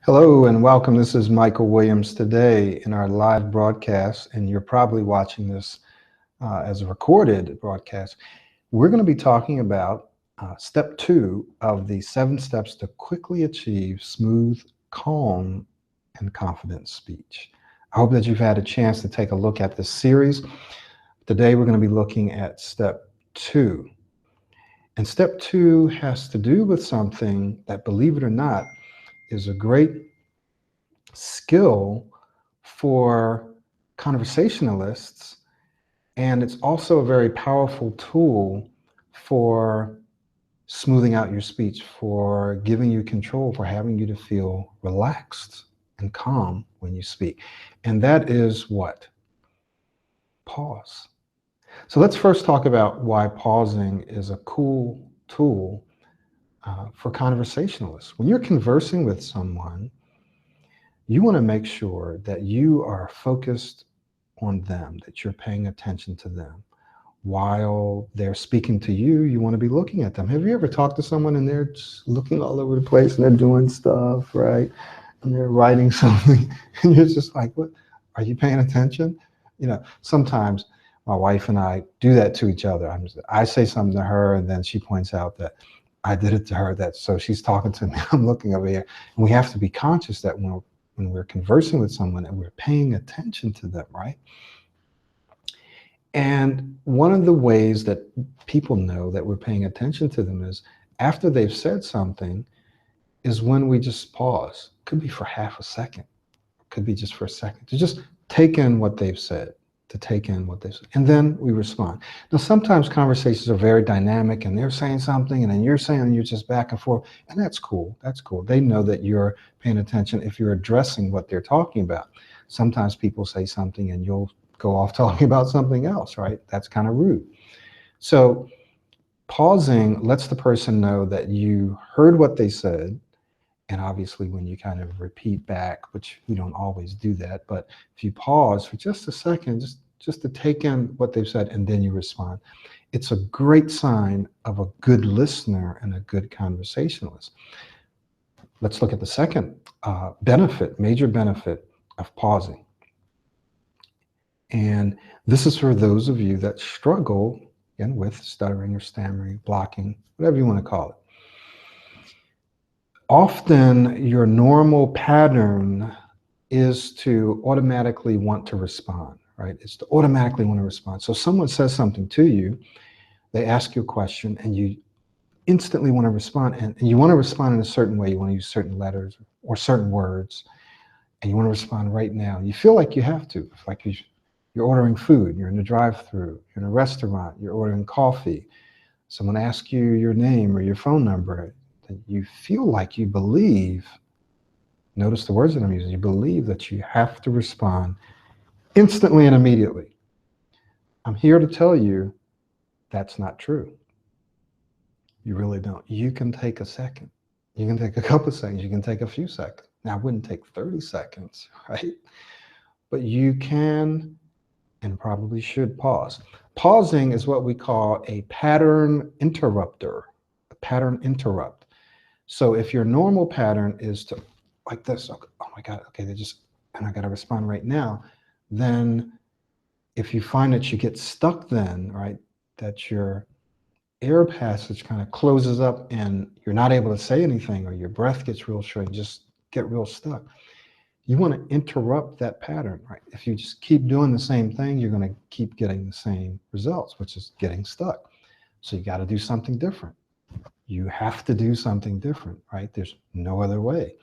Hello and welcome. This is Michael Williams today in our live broadcast, and you're probably watching this as a recorded broadcast. We're going to be talking about step 2 of the 7 steps to quickly achieve smooth, calm, and confident speech. I hope that you've had a chance to take a look at this series. Today we're going to be looking at step 2. And step 2 has to do with something that, believe it or not, is a great skill for conversationalists, and it's also a very powerful tool for smoothing out your speech, for giving you control, for having you to feel relaxed and calm when you speak. And that is what? Pause. So let's first talk about why pausing is a cool tool for conversationalists. When you're conversing with someone, you want to make sure that you are focused on them, that you're paying attention to them. While they're speaking to you, you want to be looking at them. Have you ever talked to someone and they're just looking all over the place and they're doing stuff, right? And they're writing something and you're just like, what? Are you paying attention? Sometimes my wife and I do that to each other. I say something to her and then she points out that I did it to her, so she's talking to me, I'm looking over here. And we have to be conscious that when we're conversing with someone and we're paying attention to them, right? And one of the ways that people know that we're paying attention to them is after they've said something is when we just pause. Could be for half a second, could be just for a second, to just take in what they've said, and then we respond. Now, sometimes conversations are very dynamic and they're saying something and then you're saying, and you're just back and forth, and that's cool. That's cool. They know that you're paying attention if you're addressing what they're talking about. Sometimes people say something and you'll go off talking about something else, right? That's kind of rude. So pausing lets the person know that you heard what they said. And obviously when you kind of repeat back, which we don't always do that, but if you pause for just a second, just to take in what they've said, and then you respond, it's a great sign of a good listener and a good conversationalist. Let's look at the second major benefit of pausing. And this is for those of you that struggle, again, with stuttering or stammering, blocking, whatever you want to call it. Often your normal pattern is to automatically want to respond, right? It's to automatically want to respond. So someone says something to you, they ask you a question, and you instantly want to respond. And you want to respond in a certain way. You want to use certain letters or certain words, and you want to respond right now. You feel like you have to. It's like you're ordering food, you're in a drive-through, you're in a restaurant, you're ordering coffee. Someone asks you your name or your phone number, you feel like you believe, notice the words that I'm using, you believe that you have to respond instantly and immediately. I'm here to tell you that's not true. You really don't. You can take a second. You can take a couple seconds. You can take a few seconds. Now, I wouldn't take 30 seconds, right? But you can and probably should pause. Pausing is what we call a pattern interrupter, a pattern interrupt. So if your normal pattern is to like this, okay, oh my God, okay, and I got to respond right now, then if you find that you get stuck then, right, that your air passage kind of closes up and you're not able to say anything, or your breath gets real short, you just get real stuck. You want to interrupt that pattern, right? If you just keep doing the same thing, you're going to keep getting the same results, which is getting stuck. So you got to do something different. You have to do something different, right? There's no other way.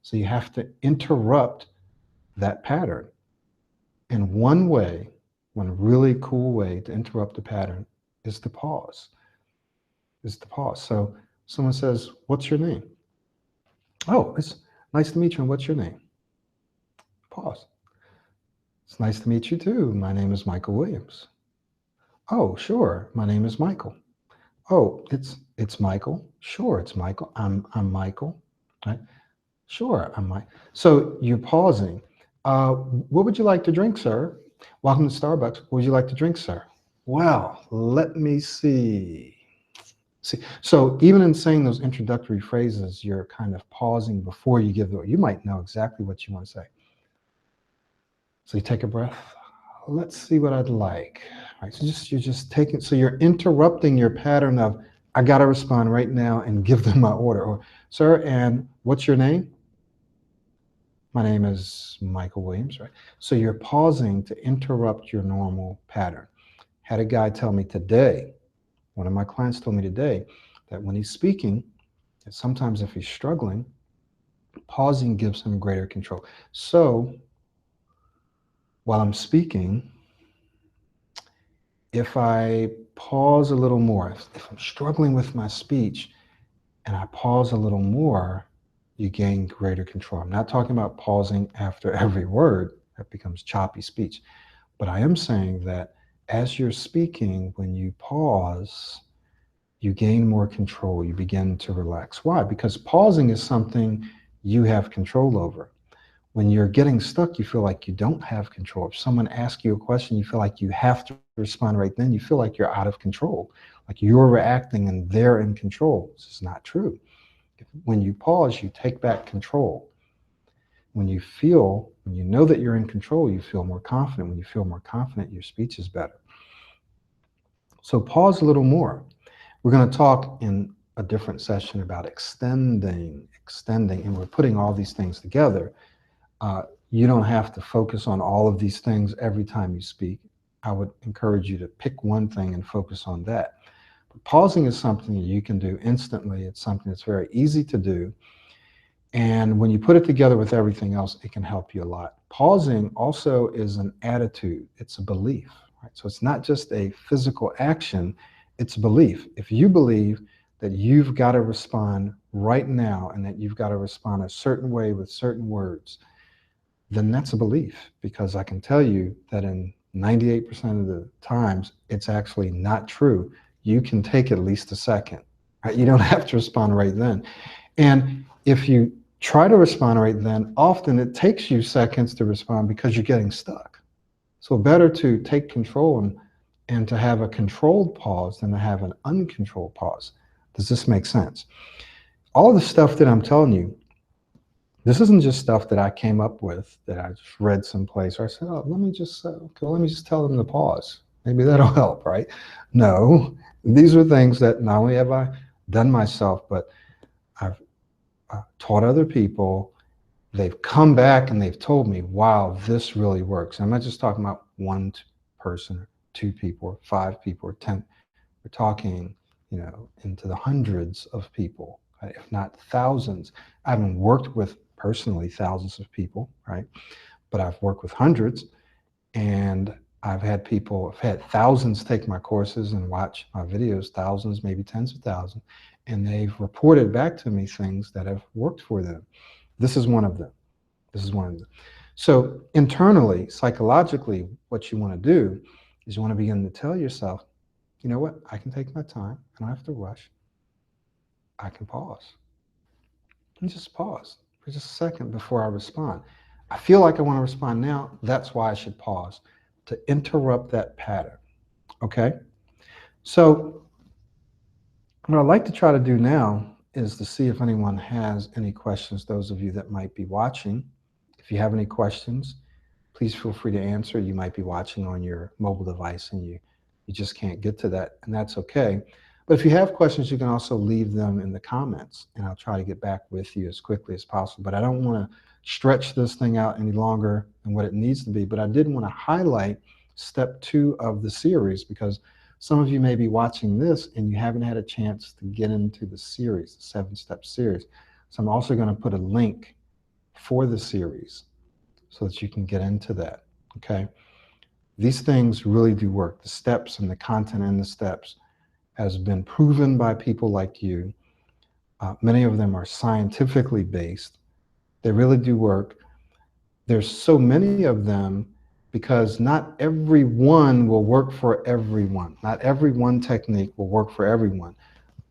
So you have to interrupt that pattern. And one really cool way to interrupt the pattern is to pause. So someone says, "What's your name?" "Oh, it's nice to meet you. And what's your name?" Pause. "It's nice to meet you too. My name is Michael Williams." "Oh, sure. My name is Michael." "Oh, it's Michael." "Sure, it's Michael. I'm Michael." Right? "Sure, I'm Mike." So you're pausing. What would you like to drink, sir?" "Welcome to Starbucks. What would you like to drink, sir?" "Well, let me see. See, so even in saying those introductory phrases, you're kind of pausing before you give the, you might know exactly what you want to say. So you take a breath. Let's see what I'd like. All right, so you're just taking, so you're interrupting your pattern of, I got to respond right now and give them my order. Or, sir, and what's your name? My name is Michael Williams, right? So you're pausing to interrupt your normal pattern. Had a guy tell me today, one of my clients told me today, that when he's speaking, that sometimes if he's struggling, pausing gives him greater control. So while I'm speaking, if I pause a little more, if I'm struggling with my speech and I pause a little more, you gain greater control. I'm not talking about pausing after every word, that becomes choppy speech. But I am saying that as you're speaking, when you pause, you gain more control. You begin to relax. Why? Because pausing is something you have control over. When you're getting stuck, you feel like you don't have control. If someone asks you a question, you feel like you have to respond right then. You feel like you're out of control, like you're reacting and they're in control. This is not true. When you pause, you take back control. When you know that you're in control, you feel more confident. When you feel more confident, your speech is better. So pause a little more. We're going to talk in a different session about extending, and we're putting all these things together. You don't have to focus on all of these things every time you speak. I would encourage you to pick one thing and focus on that. But pausing is something that you can do instantly. It's something that's very easy to do. And when you put it together with everything else, it can help you a lot. Pausing also is an attitude. It's a belief, right? So it's not just a physical action, it's a belief. If you believe that you've got to respond right now and that you've got to respond a certain way with certain words, then that's a belief, because I can tell you that in 98% of the times, it's actually not true. You can take at least a second, right? You don't have to respond right then. And if you try to respond right then, often it takes you seconds to respond because you're getting stuck. So better to take control and to have a controlled pause than to have an uncontrolled pause. Does this make sense? All of the stuff that I'm telling you, this isn't just stuff that I came up with that I just read someplace or I said, oh, let me just tell them to pause. Maybe that'll help, right? No, these are things that not only have I done myself, but I've taught other people. They've come back and they've told me, wow, this really works. I'm not just talking about one person, or two people, or five people, or 10. We're talking, into the hundreds of people, right? If not thousands. I haven't worked with personally thousands of people, right? But I've worked with hundreds, and I've had thousands take my courses and watch my videos, thousands, maybe tens of thousands, and they've reported back to me things that have worked for them. This is one of them. So internally, psychologically, what you want to do is you want to begin to tell yourself, you know what? I can take my time. I don't have to rush. I can pause. And just pause for just a second before I respond. I feel like I want to respond now. That's why I should pause to interrupt that pattern. Okay? So what I'd like to try to do now is to see if anyone has any questions, those of you that might be watching. If you have any questions, please feel free to answer. You might be watching on your mobile device and you just can't get to that, and that's okay. But if you have questions, you can also leave them in the comments, and I'll try to get back with you as quickly as possible. But I don't want to stretch this thing out any longer than what it needs to be. But I did want to highlight step 2 of the series, because some of you may be watching this and you haven't had a chance to get into the series, the 7-step series. So I'm also going to put a link for the series so that you can get into that, okay? These things really do work. The steps and the content in the steps has been proven by people like you. Many of them are scientifically based. They really do work. There's so many of them because not every one will work for everyone. Not every one technique will work for everyone.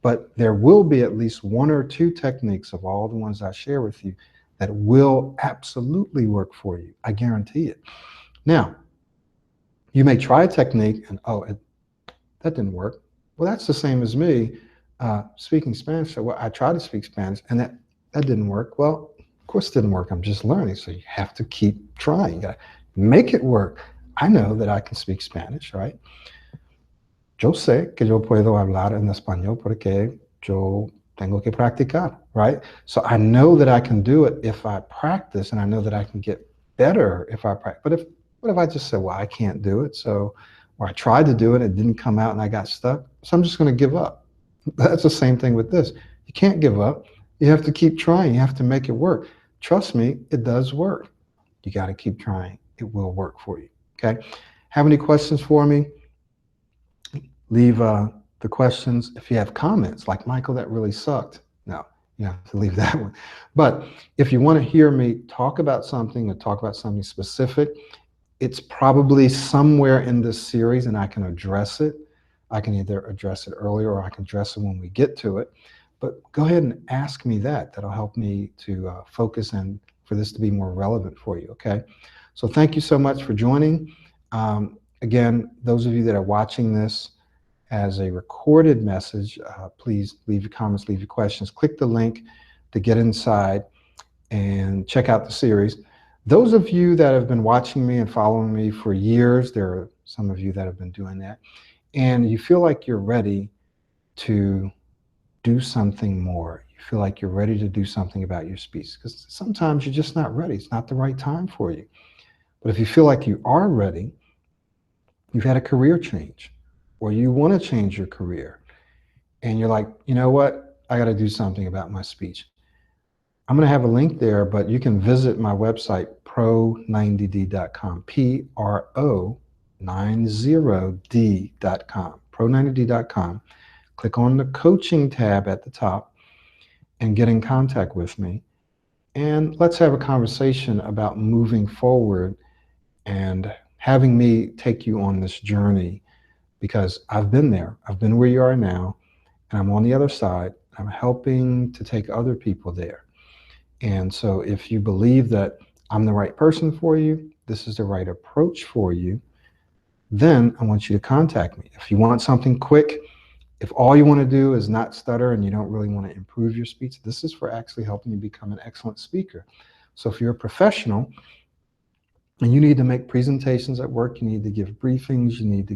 But there will be at least 1 or 2 techniques of all the ones I share with you that will absolutely work for you. I guarantee it. Now, you may try a technique and, that didn't work. Well, that's the same as me speaking Spanish. So, well, I tried to speak Spanish, and that didn't work. Well, of course, it didn't work. I'm just learning, so you have to keep trying. You gotta make it work. I know that I can speak Spanish, right? Yo sé que yo puedo hablar en español porque yo tengo que practicar, right? So I know that I can do it if I practice, and I know that I can get better if I practice. But what if I just say, well, I can't do it, so, or I tried to do it, it didn't come out, and I got stuck, so I'm just going to give up. That's the same thing with this. You can't give up. You have to keep trying. You have to make it work. Trust me, it does work. You got to keep trying. It will work for you. Okay. Have any questions for me? Leave the questions. If you have comments like, Michael, that really sucked. No, you have to leave that one. But if you want to hear me talk about something or talk about something specific, it's probably somewhere in this series and I can address it. I can either address it earlier or I can address it when we get to it. But go ahead and ask me that. That'll help me to focus and for this to be more relevant for you, okay? So thank you so much for joining. Again, those of you that are watching this as a recorded message, please leave your comments, leave your questions. Click the link to get inside and check out the series. Those of you that have been watching me and following me for years, there are some of you that have been doing that, and you feel like you're ready to do something more. You feel like you're ready to do something about your speech, because sometimes you're just not ready. It's not the right time for you. But if you feel like you are ready, you've had a career change, or you want to change your career, and you're like, you know what, I got to do something about my speech. I'm going to have a link there, but you can visit my website, pro90d.com, pro90d.com, pro90d.com. Click on the coaching tab at the top and get in contact with me. And let's have a conversation about moving forward and having me take you on this journey, because I've been there. I've been where you are now, and I'm on the other side. I'm helping to take other people there. And so if you believe that I'm the right person for you, this is the right approach for you, then I want you to contact me. If you want something quick, if all you want to do is not stutter and you don't really want to improve your speech, this is for actually helping you become an excellent speaker. So if you're a professional and you need to make presentations at work, you need to give briefings, you need to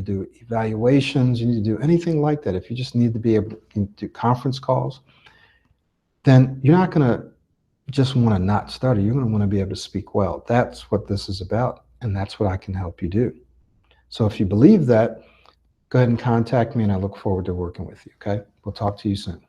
do evaluations, you need to do anything like that. If you just need to be able to do conference calls, then you're not going to just want to not stutter. You're going to want to be able to speak well. That's what this is about, and that's what I can help you do. So if you believe that, go ahead and contact me, and I look forward to working with you, okay? We'll talk to you soon.